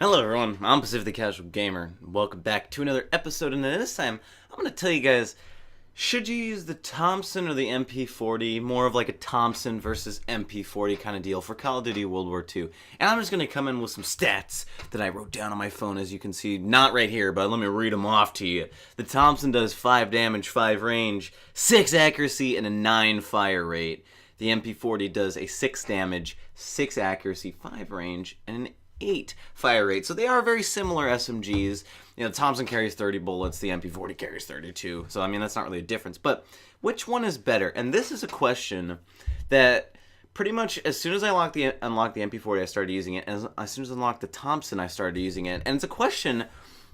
Hello everyone, I'm Pacific the Casual Gamer. Welcome back to another episode, and this time I'm going to tell you guys, should you use the Thompson or the MP-40, more of like a Thompson versus MP-40 kind of deal for Call of Duty World War II. And I'm just going to come in with some stats that I wrote down on my phone, as you can see, not right here, but let me read them off to you. The Thompson does 5 damage, 5 range, 6 accuracy, and a 9 fire rate. The MP-40 does a 6 damage, 6 accuracy, 5 range, and an 8 fire rate. So they are very similar SMGs. You know, Thompson carries 30 bullets, the MP-40 carries 32. So I mean, that's not really a difference. But which one is better? And this is a question that pretty much as soon as I unlocked the MP-40, I started using it. And as soon as I unlocked the Thompson, I started using it. And it's a question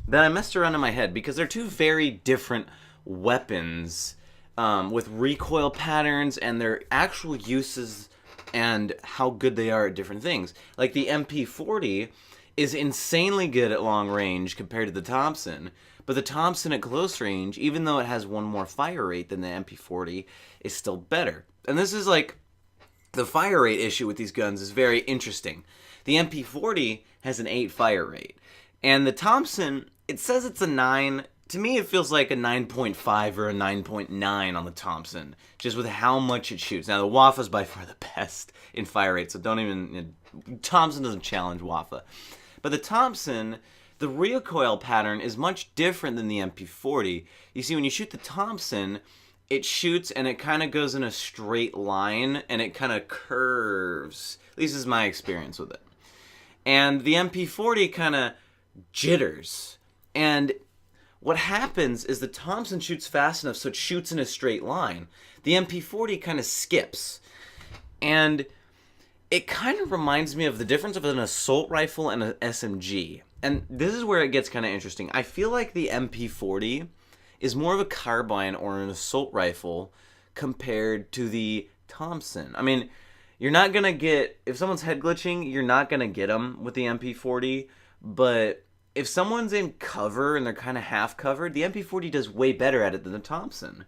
that I messed around in my head because they're two very different weapons with recoil patterns and their actual uses and how good they are at different things. Like the MP-40 is insanely good at long range compared to the Thompson, but the Thompson at close range, even though it has one more fire rate than the MP-40, is still better. And this is like, the fire rate issue with these guns is very interesting. The MP-40 has an 8 fire rate, and the Thompson, it says it's a 9. To me, it feels like a 9.5 or a 9.9 on the Thompson, just with how much it shoots. Now, the Wafa is by far the best in fire rate, so don't even... Thompson doesn't challenge Wafa. But the Thompson, the recoil pattern is much different than the MP-40. You see, when you shoot the Thompson, it shoots and it kind of goes in a straight line, and it kind of curves. At least this is my experience with it. And the MP-40 kind of jitters. And what happens is the Thompson shoots fast enough so it shoots in a straight line. The MP-40 kind of skips. And it kind of reminds me of the difference of an assault rifle and an SMG. And this is where it gets kind of interesting. I feel like the MP-40 is more of a carbine or an assault rifle compared to the Thompson. I mean, you're not going to get... If someone's head glitching, you're not going to get them with the MP-40, but if someone's in cover and they're kind of half covered, the MP-40 does way better at it than the Thompson.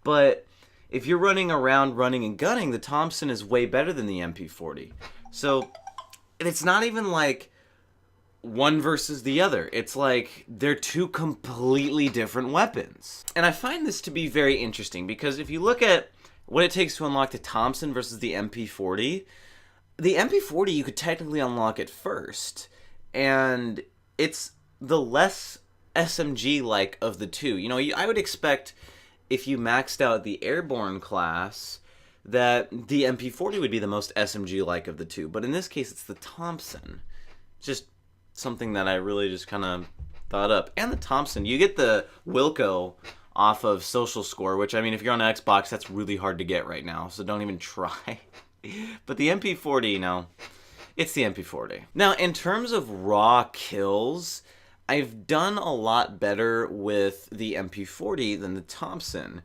But if you're running around running and gunning, the Thompson is way better than the MP-40. So it's not even like one versus the other. It's like they're two completely different weapons. And I find this to be very interesting because if you look at what it takes to unlock the Thompson versus the MP-40 you could technically unlock it first. And it's the less SMG-like of the two. You know, I would expect if you maxed out the airborne class that the MP-40 would be the most SMG-like of the two. But in this case, it's the Thompson. Just something that I really just kind of thought up. And the Thompson, you get the Wilco off of Social Score, which, I mean, if you're on Xbox, that's really hard to get right now. So don't even try. But the MP-40, no. It's the MP-40. Now, in terms of raw kills, I've done a lot better with the MP-40 than the Thompson.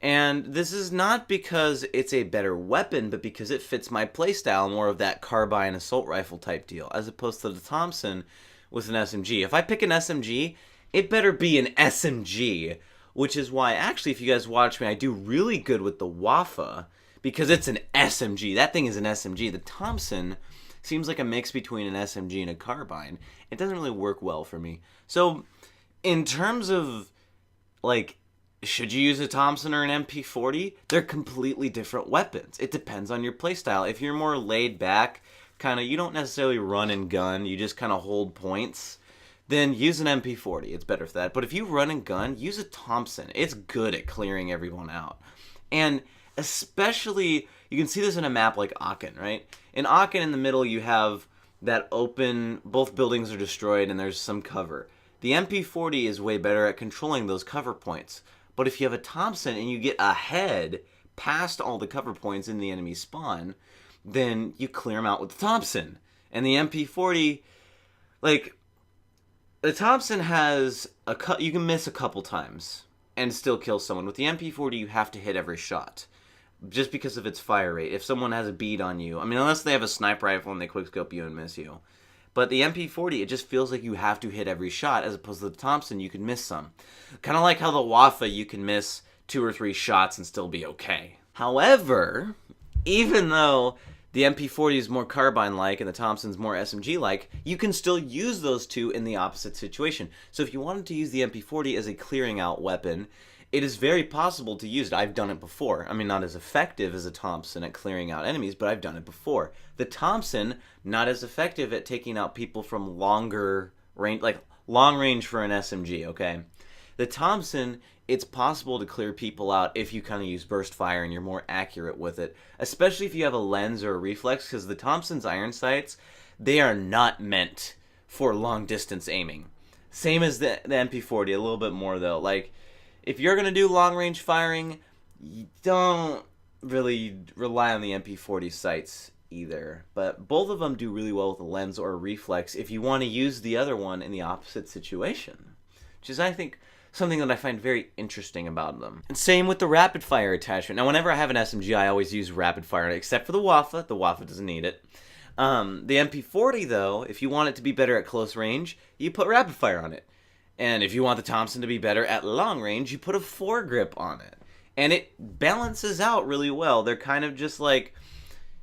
And this is not because it's a better weapon, but because it fits my playstyle, more of that carbine assault rifle type deal, as opposed to the Thompson with an SMG. If I pick an SMG, it better be an SMG, which is why, actually, if you guys watch me, I do really good with the Wafa, because it's an SMG. That thing is an SMG. The Thompson seems like a mix between an SMG and a carbine. It doesn't really work well for me. So, in terms of, like, should you use a Thompson or an MP-40? They're completely different weapons. It depends on your playstyle. If you're more laid back, kind of, you don't necessarily run and gun, you just kind of hold points, then use an MP-40. It's better for that. But if you run and gun, use a Thompson. It's good at clearing everyone out. And especially, you can see this in a map like Aachen, right? In Aachen, in the middle, you have that open, both buildings are destroyed and there's some cover. The MP-40 is way better at controlling those cover points. But if you have a Thompson and you get ahead past all the cover points in the enemy spawn, then you clear them out with the Thompson. And the MP-40, like, the Thompson has you can miss a couple times and still kill someone. With the MP-40, you have to hit every shot, just because of its fire rate. If someone has a bead on you, I mean, unless they have a sniper rifle and they quickscope you and miss you. But the MP-40, it just feels like you have to hit every shot, as opposed to the Thompson, you can miss some. Kind of like how the Wafa, you can miss 2 or 3 shots and still be okay. However, even though the MP-40 is more carbine-like and the Thompson's more SMG-like, you can still use those two in the opposite situation. So if you wanted to use the MP-40 as a clearing-out weapon, it is very possible to use it. I've done it before. I mean, not as effective as a Thompson at clearing out enemies, but I've done it before. The Thompson, not as effective at taking out people from longer range, like long range for an SMG, okay? The Thompson, it's possible to clear people out if you kind of use burst fire and you're more accurate with it, especially if you have a lens or a reflex, because the Thompson's iron sights, they are not meant for long distance aiming. Same as the MP-40, a little bit more though. Like, if you're going to do long-range firing, you don't really rely on the MP-40 sights either. But both of them do really well with a lens or a reflex if you want to use the other one in the opposite situation. Which is, I think, something that I find very interesting about them. And same with the rapid-fire attachment. Now, whenever I have an SMG, I always use rapid-fire, except for the Waffa. The Waffa doesn't need it. The MP-40, though, if you want it to be better at close range, you put rapid-fire on it. And if you want the Thompson to be better at long range, you put a foregrip on it. And it balances out really well. They're kind of just like,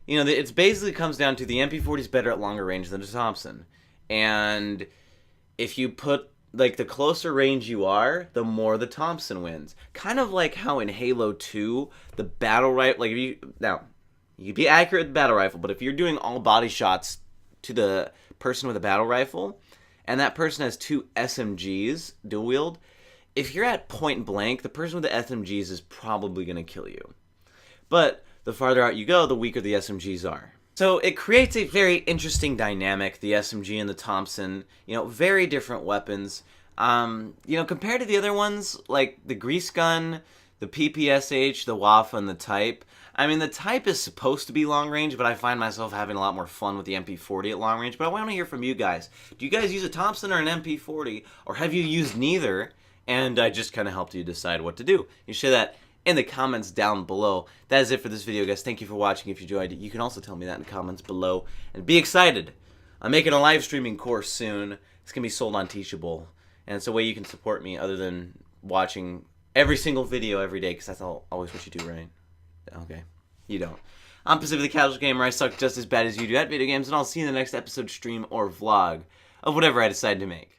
you know, it basically comes down to the MP-40 is better at longer range than the Thompson. And if you put, like, the closer range you are, the more the Thompson wins. Kind of like how in Halo 2, the battle rifle, like, if you, now, you can be accurate with the battle rifle, but if you're doing all body shots to the person with a battle rifle, and that person has two SMGs, dual wield, if you're at point blank, the person with the SMGs is probably going to kill you. But the farther out you go, the weaker the SMGs are. So it creates a very interesting dynamic, the SMG and the Thompson, you know, very different weapons. You know, compared to the other ones, like the Grease Gun, the PPSH, the Waffa, and the Type, I mean, the Type is supposed to be long range, but I find myself having a lot more fun with the MP-40 at long range. But I want to hear from you guys. Do you guys use a Thompson or an MP-40, or have you used neither? And I just kind of helped you decide what to do. You share that in the comments down below. That is it for this video, guys. Thank you for watching. If you enjoyed it, you can also tell me that in the comments below. And be excited. I'm making a live streaming course soon. It's going to be sold on Teachable. And it's a way you can support me other than watching every single video every day, because that's always what you do, right? Okay, you don't. I'm Pacific the Casual Gamer. I suck just as bad as you do at video games, and I'll see you in the next episode, stream, or vlog of whatever I decide to make.